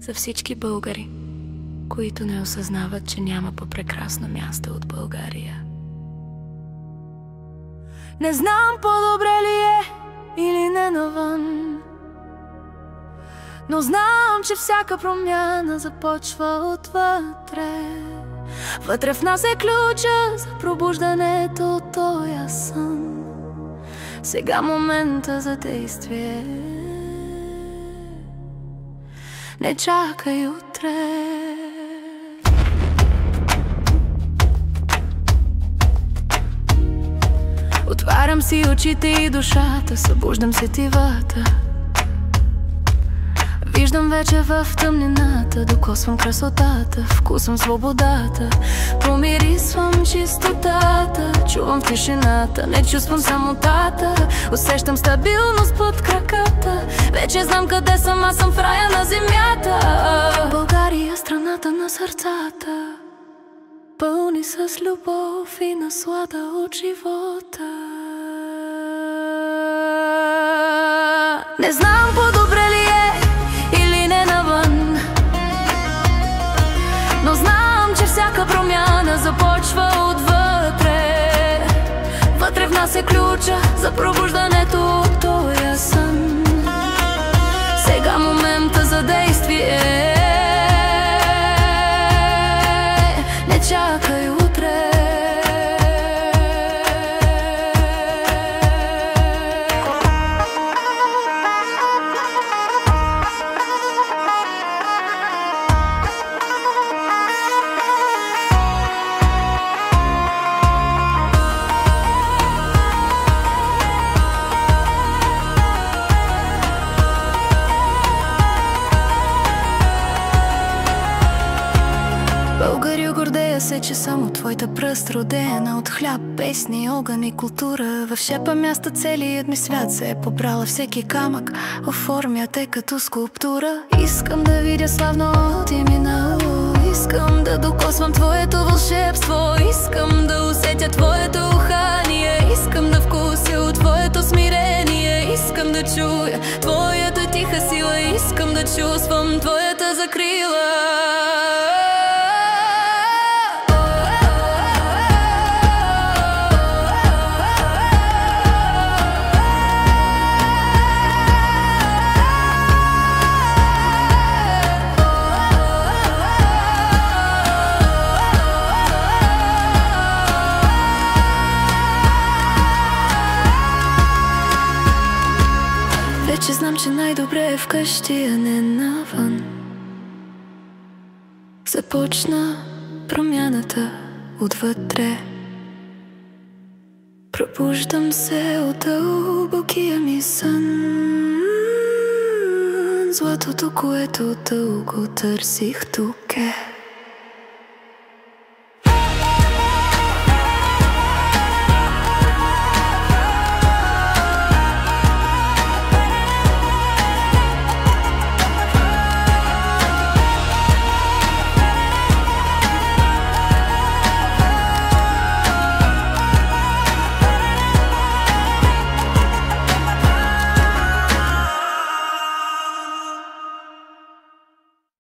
за всички българи, които не осъзнават, че няма по-прекрасно място от България. Не знам по-добре ли е или не навън, но знам, че всяка промяна започва отвътре. Вътре в нас е ключа за пробуждането от тоя сън. Сега момента за действие. Не чакай утре. Отварям си очите и душата, събуждам сетивата. Виждам вече в тъмнината, докосвам красотата, вкусвам свободата, помирисвам чистотата, чувам в тишината, не чувствам самотата, усещам стабилност под краката. Вече знам къде съм, аз съм в рая на земята. България, страната на сърцата, пълни с любов и наслада от живота. Не знам по-добре ли е или не навън, но знам, че всяка промяна започва отвътре. Вътре в нас е ключа за пробуждането от тоя сън. Сега момента за действие. Не чакай утре. Българио, гордея се, че само твоята пръст, родена от хляб, песни, огън и култура. В шепа мяста целият ми свят се е побрала, всеки камък оформя те като скулптура. Искам да видя славно ти минало, искам да докосвам твоето вълшебство, искам да усетя твоето ухание, искам да вкуся от твоето смирение, искам да чуя твоята тиха сила, искам да чувствам твоята закрила. Вече знам, че най-добре е вкъщи, а не навън. Започна промяната отвътре. Пробуждам се от дълбокия ми сън. Златото, което дълго търсих, тук е.